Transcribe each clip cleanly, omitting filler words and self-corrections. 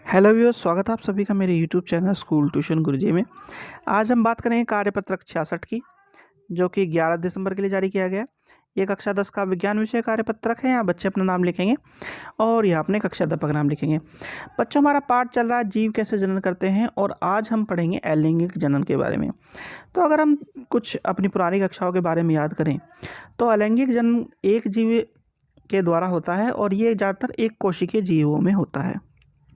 Hello viewers, स्वागत है आप सभी का मेरे यूट्यूब चैनल स्कूल ट्यूशन गुरुजी में। आज हम बात करेंगे कार्यपत्रक 66 की, जो कि 11 दिसंबर के लिए जारी किया गया है। ये कक्षा 10 का विज्ञान विषय कार्यपत्रक है। यहाँ बच्चे अपना नाम लिखेंगे और यहाँ अपने कक्षा अध्यापक नाम लिखेंगे। बच्चों, हमारा पाठ चल रहा है जीव कैसे जनन करते हैं और आज हम पढ़ेंगे अलैंगिक जनन के बारे में। तो अगर हम कुछ अपनी पुरानी कक्षाओं के बारे में याद करें तो अलैंगिक जनन एक जीव के द्वारा होता है और ये ज़्यादातर एक कोशिकीय जीवों में होता है।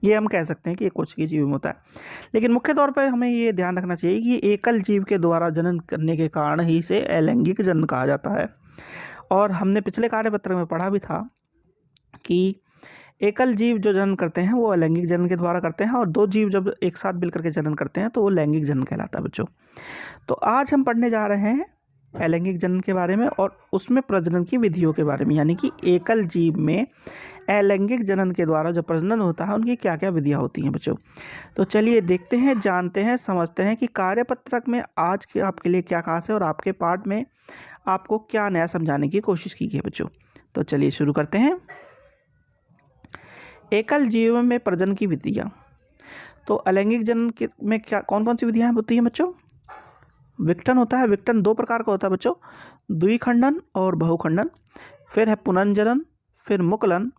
ये हम कह सकते हैं कि एक कोशिकीय जीव में होता है, लेकिन मुख्य तौर पर हमें ये ध्यान रखना चाहिए कि एकल जीव के द्वारा जनन करने के कारण ही इसे अलैंगिक जनन कहा जाता है। और हमने पिछले कार्यपत्र में पढ़ा भी था कि एकल जीव जो जनन करते हैं वो अलैंगिक जनन के द्वारा करते हैं और दो जीव जब एक साथ मिलकर के जनन करते हैं तो वो लैंगिक जनन कहलाता है बच्चों। तो आज हम पढ़ने जा रहे हैं अलैंगिक जनन के बारे में और उसमें प्रजनन की विधियों के बारे में, यानी कि एकल जीव में अलैंगिक जनन के द्वारा जो प्रजनन होता है उनकी क्या क्या विधियां होती हैं बच्चों। तो चलिए देखते हैं, जानते हैं, समझते हैं कि कार्यपत्रक में आज के आपके लिए क्या खास है और आपके पाठ में आपको क्या नया समझाने की कोशिश की गई है बच्चों। तो चलिए शुरू करते हैं। एकल जीव में प्रजनन की विधियाँ। तो अलैंगिक जनन में क्या कौन कौन सी विधियाँ होती हैं बच्चों? विघटन होता है। विघटन दो प्रकार का होता है बच्चों, द्विखंडन और बहुखंडन। फिर है पुनर्जनन, फिर मुकुलन,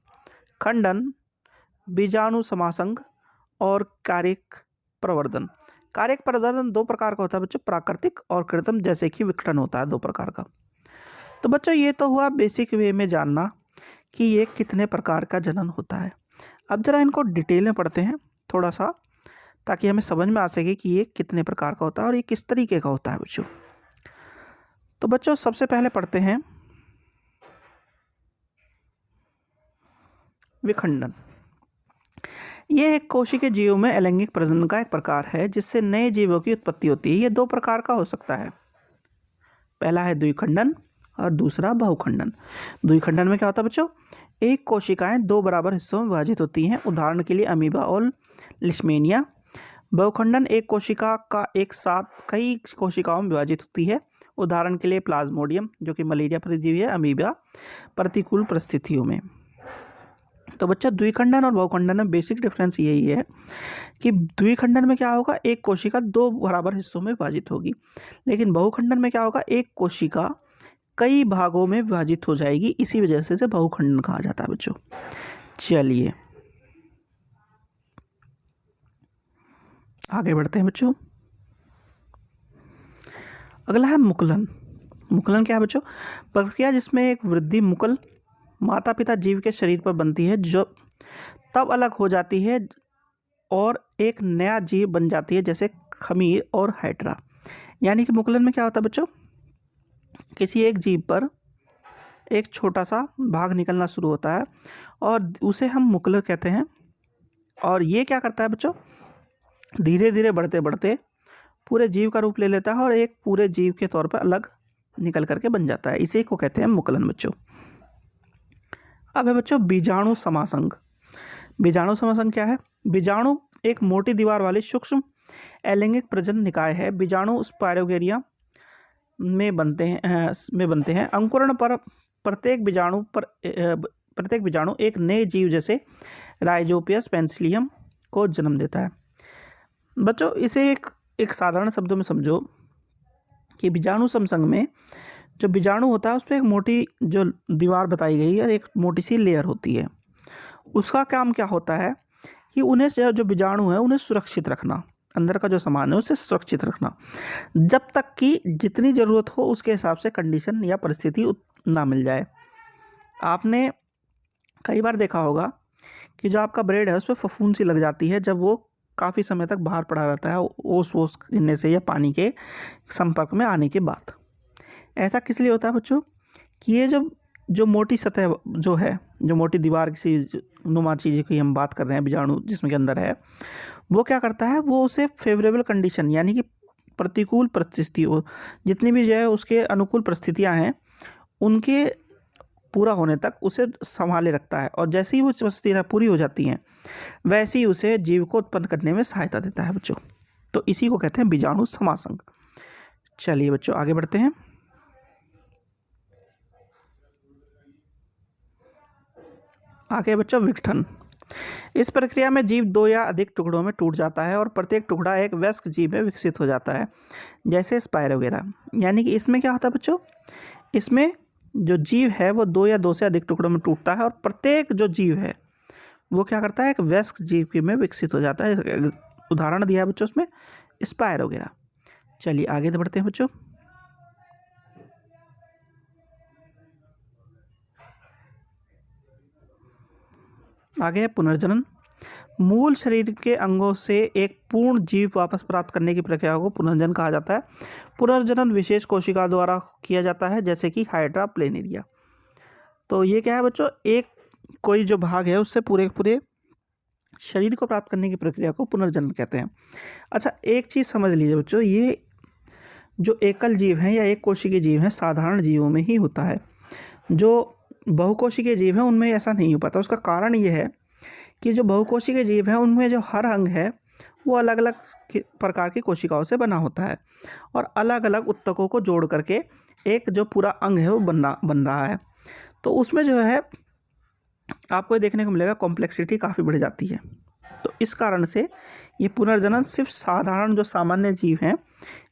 खंडन, बीजाणु समासंग और कार्यक प्रवर्धन। कार्यक प्रवर्धन दो प्रकार का होता है बच्चों, प्राकृतिक और कृत्रिम, जैसे कि विघटन होता है दो प्रकार का। तो बच्चों ये तो हुआ बेसिक वे में जानना कि ये कितने प्रकार का जनन होता है। अब जरा इनको डिटेल में पढ़ते हैं थोड़ा सा, ताकि हमें समझ में आ सके कि ये कितने प्रकार का होता है और ये किस तरीके का होता है बच्चों। तो बच्चों सबसे पहले पढ़ते हैं विखंडन। ये एक कोशिकीय जीवों में अलैंगिक प्रजनन का एक प्रकार है जिससे नए जीवों की उत्पत्ति होती है। ये दो प्रकार का हो सकता है, पहला है द्विखंडन और दूसरा बहुखंडन। द्विखंडन में क्या होता है बच्चों? एक कोशिकाएं दो बराबर हिस्सों में विभाजित होती हैं, उदाहरण के लिए अमीबा और लिशमेनिया। बहुखंडन एक कोशिका का एक साथ कई कोशिकाओं में विभाजित होती है, उदाहरण के लिए प्लाज्मोडियम जो कि मलेरिया परजीवी है, अमीबा प्रतिकूल परिस्थितियों में। तो बच्चा द्विखंडन और बहुखंडन में बेसिक डिफरेंस यही है कि द्विखंडन में क्या होगा, एक कोशिका दो बराबर हिस्सों में विभाजित होगी, लेकिन बहुखंडन में क्या होगा, एक कोशिका कई भागों में विभाजित हो जाएगी। इसी वजह से इसे बहुखंडन कहा जाता है बच्चों। चलिए आगे बढ़ते हैं बच्चों। अगला है मुकुलन। मुकुलन क्या है बच्चों? प्रक्रिया जिसमें एक वृद्धि मुकुल माता पिता जीव के शरीर पर बनती है, जो तब अलग हो जाती है और एक नया जीव बन जाती है, जैसे खमीर और हाइड्रा। यानी कि मुकुलन में क्या होता है बच्चों, किसी एक जीव पर एक छोटा सा भाग निकलना शुरू होता है और उसे हम मुकुलन कहते हैं। और ये क्या करता है बच्चों, धीरे धीरे बढ़ते बढ़ते पूरे जीव का रूप ले लेता है और एक पूरे जीव के तौर पर अलग निकल करके बन जाता है। इसी को कहते हैं मुकुलन बच्चों। अब है बच्चों बीजाणु समासंग। बीजाणु समासंग क्या है? बीजाणु एक मोटी दीवार वाली सूक्ष्म अलैंगिक प्रजनन निकाय है। बीजाणु स्पाइरोगेरिया में बनते हैं। अंकुरण पर प्रत्येक बीजाणु एक नए जीव जैसे राइजोपियस पेंसिलियम को जन्म देता है। बच्चों इसे एक साधारण शब्दों में समझो कि बीजाणु समसंग में जो बीजाणु होता है उस पर एक मोटी जो दीवार बताई गई है और एक मोटी सी लेयर होती है। उसका काम क्या होता है कि उन्हें जो बीजाणु है उन्हें सुरक्षित रखना, अंदर का जो सामान है उसे सुरक्षित रखना, जब तक कि जितनी ज़रूरत हो उसके हिसाब से कंडीशन या परिस्थिति ना मिल जाए। आपने कई बार देखा होगा कि जो आपका ब्रेड है उस पर फफूंद सी लग जाती है जब वो काफ़ी समय तक बाहर पड़ा रहता है, ओस वोस गिरने से या पानी के संपर्क में आने के बाद। ऐसा किस लिए होता है बच्चों कि ये जो मोटी सतह जो है, जो मोटी दीवार किसी नुमा चीज़ की हम बात कर रहे हैं, बीजाणु जिसमें के अंदर है, वो क्या करता है, वो उसे फेवरेबल कंडीशन यानी कि प्रतिकूल परिस्थितियों, जितनी भी जो है उसके अनुकूल परिस्थितियाँ हैं उनके पूरा होने तक उसे संभाले रखता है और जैसे ही वो परिस्थितियाँ पूरी हो जाती हैं वैसे ही उसे जीव को उत्पन्न करने में सहायता देता है बच्चों। तो इसी को कहते हैं बीजाणु समासंग। चलिए बच्चों आगे बढ़ते हैं। आगे बच्चों विघटन। इस प्रक्रिया में जीव दो या अधिक टुकड़ों में टूट जाता है और प्रत्येक टुकड़ा एक वयस्क जीव में विकसित हो जाता है, जैसे स्पायर वगैरह। यानी कि इसमें क्या होता है बच्चों, इसमें जो जीव है वो दो या दो से अधिक टुकड़ों में टूटता है और प्रत्येक जो जीव है वो क्या करता है, एक वयस्क जीव के में विकसित हो जाता है। उदाहरण दिया है बच्चों उसमें स्पायर वगैरह। चलिए आगे बढ़ते हैं बच्चों। आगे है पुनर्जनन। मूल शरीर के अंगों से एक पूर्ण जीव वापस प्राप्त करने की प्रक्रिया को पुनर्जनन कहा जाता है। पुनर्जनन विशेष कोशिका द्वारा किया जाता है, जैसे कि हाइड्रा प्लेनेरिया। तो ये क्या है बच्चों, एक कोई जो भाग है उससे पूरे पूरे शरीर को प्राप्त करने की प्रक्रिया को पुनर्जनन कहते हैं। अच्छा, एक चीज़ समझ लीजिए बच्चों, ये जो एकल जीव हैं या एक कोशिकीय जीव हैं साधारण जीवों में ही होता है। जो बहुकोशिकीय जीव हैं उनमें ऐसा नहीं हो पाता। उसका कारण ये है कि जो बहुकोशिकीय जीव हैं उनमें जो हर अंग है वो अलग अलग प्रकार की कोशिकाओं से बना होता है और अलग अलग ऊतकों को जोड़ करके एक जो पूरा अंग है वो बन रहा है। तो उसमें जो है आपको देखने को मिलेगा कॉम्प्लेक्सिटी काफ़ी बढ़ जाती है। तो इस कारण से ये पुनर्जनन सिर्फ साधारण जो सामान्य जीव हैं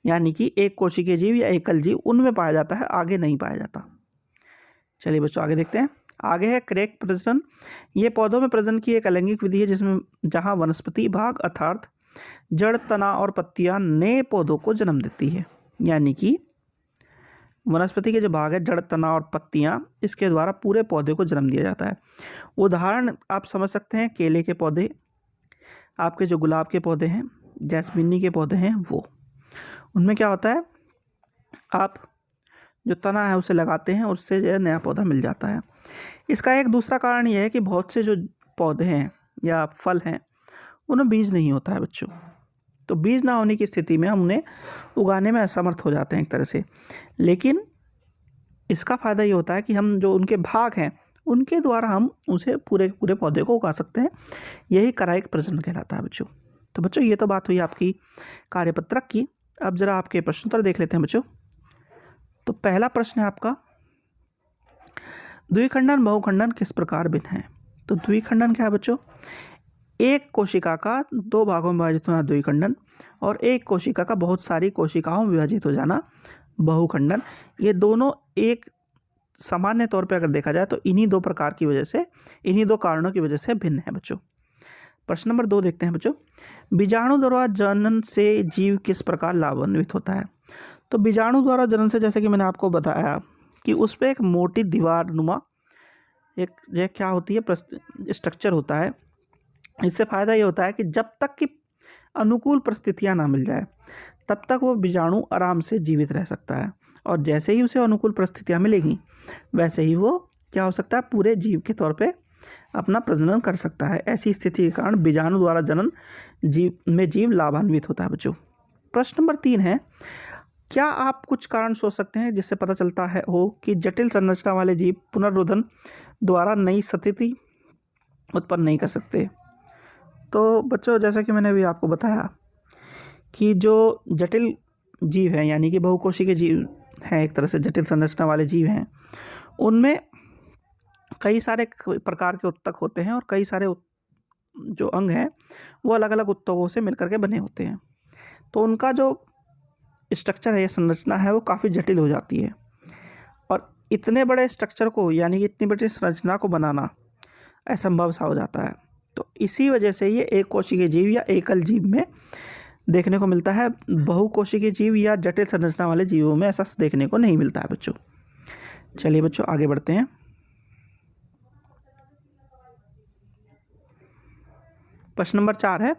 यानी कि एक कोशिकीय जीव या एकल जीव उनमें पाया जाता है, आगे नहीं पाया जाता। चलिए बच्चों आगे देखते हैं। आगे है क्रेक प्रजनन। ये पौधों में प्रजनन की एक अलैंगिक विधि है जिसमें जहां वनस्पति भाग अर्थात जड़, तना और पत्तियां नए पौधों को जन्म देती है। यानी कि वनस्पति के जो भाग है जड़, तना और पत्तियां, इसके द्वारा पूरे पौधे को जन्म दिया जाता है। उदाहरण आप समझ सकते हैं, केले के पौधे, आपके जो गुलाब के पौधे हैं, जैस्मिनी के पौधे हैं, वो उनमें क्या होता है, आप जो तना है उसे लगाते हैं और उससे जो है नया पौधा मिल जाता है। इसका एक दूसरा कारण यह है कि बहुत से जो पौधे हैं या फल हैं उनमें बीज नहीं होता है बच्चों। तो बीज ना होने की स्थिति में हम उन्हें उगाने में असमर्थ हो जाते हैं एक तरह से। लेकिन इसका फ़ायदा ये होता है कि हम जो उनके भाग हैं उनके द्वारा हम उसे पूरे पूरे पौधे को उगा सकते हैं। यही कायिक प्रजनन कहलाता है बच्चों। तो बच्चों ये तो बात हुई आपकी कार्यपत्रक की। अब ज़रा आपके प्रश्नोत्तर देख लेते हैं बच्चों। तो पहला प्रश्न है आपका, द्विखंडन बहुखंडन किस प्रकार भिन्न है। तो द्विखंडन क्या है बच्चों, एक कोशिका का दो भागों में विभाजित होना द्विखंडन और एक कोशिका का बहुत सारी कोशिकाओं में विभाजित हो जाना बहुखंडन। ये दोनों एक सामान्य तौर पे अगर देखा जाए तो इन्हीं दो प्रकार की वजह से, इन्हीं दो कारणों की वजह से भिन्न है बच्चों। प्रश्न नंबर 2 देखते हैं बच्चों। बीजाणु द्वारा जनन से जीव किस प्रकार लाभान्वित होता है। तो बीजाणु द्वारा जनन से, जैसे कि मैंने आपको बताया कि उस पर एक मोटी दीवार नुमा एक जो क्या होती है स्ट्रक्चर होता है। इससे फ़ायदा ये होता है कि जब तक कि अनुकूल परिस्थितियां ना मिल जाए तब तक वो बीजाणु आराम से जीवित रह सकता है और जैसे ही उसे अनुकूल परिस्थितियां मिलेगी वैसे ही वो क्या हो सकता है, पूरे जीव के तौर पे अपना प्रजनन कर सकता है। ऐसी स्थिति के कारण बीजाणु द्वारा जनन जीव लाभान्वित होता है बच्चों। प्रश्न नंबर 3 है, क्या आप कुछ कारण सोच सकते हैं जिससे पता चलता है हो कि जटिल संरचना वाले जीव पुनर्रोधन द्वारा नई स्थिति उत्पन्न नहीं कर सकते। तो बच्चों जैसा कि मैंने अभी आपको बताया कि जो जटिल जीव हैं यानी कि बहुकोशिकीय जीव हैं, एक तरह से जटिल संरचना वाले जीव हैं, उनमें कई सारे प्रकार के उत्तक होते हैं और कई सारे जो अंग हैं वो अलग अलग उत्तकों से मिलकर के बने होते हैं। तो उनका जो स्ट्रक्चर है या संरचना है वो काफ़ी जटिल हो जाती है और इतने बड़े स्ट्रक्चर को यानी कि इतनी बड़ी संरचना को बनाना असंभव सा हो जाता है। तो इसी वजह से ये एक कोशिकीय जीव या एकल जीव में देखने को मिलता है, बहुकोशिकीय जीव या जटिल संरचना वाले जीवों में ऐसा देखने को नहीं मिलता है बच्चों। चलिए बच्चों आगे बढ़ते हैं। प्रश्न नंबर 4 है,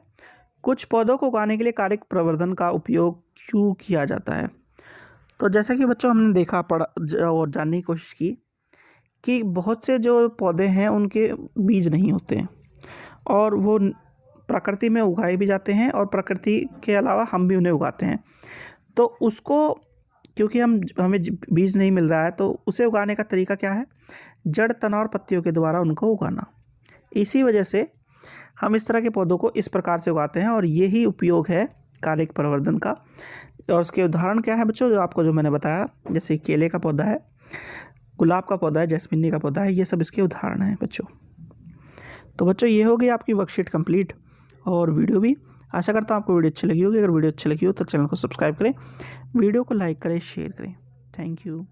कुछ पौधों को उगाने के लिए कारिक प्रवर्धन का उपयोग क्यों किया जाता है। तो जैसा कि बच्चों हमने देखा पढ़ा और जानने की कोशिश की कि बहुत से जो पौधे हैं उनके बीज नहीं होते हैं और वो प्रकृति में उगाए भी जाते हैं और प्रकृति के अलावा हम भी उन्हें उगाते हैं। तो उसको क्योंकि हमें बीज नहीं मिल रहा है तो उसे उगाने का तरीका क्या है, जड़, तना और पत्तियों के द्वारा उनको उगाना। इसी वजह से हम इस तरह के पौधों को इस प्रकार से उगाते हैं और यही उपयोग है कारिक प्रवर्धन का। और उसके उदाहरण क्या है बच्चों, जो मैंने बताया, जैसे केले का पौधा है, गुलाब का पौधा है, जैस्मिनी का पौधा है, ये सब इसके उदाहरण हैं बच्चों। तो बच्चों ये हो गई आपकी वर्कशीट कंप्लीट और वीडियो भी। आशा करता हूँ आपको वीडियो अच्छी लगी होगी। अगर वीडियो अच्छी लगी हो तो चैनल को सब्सक्राइब करें, वीडियो को लाइक करें, शेयर करें। Thank you.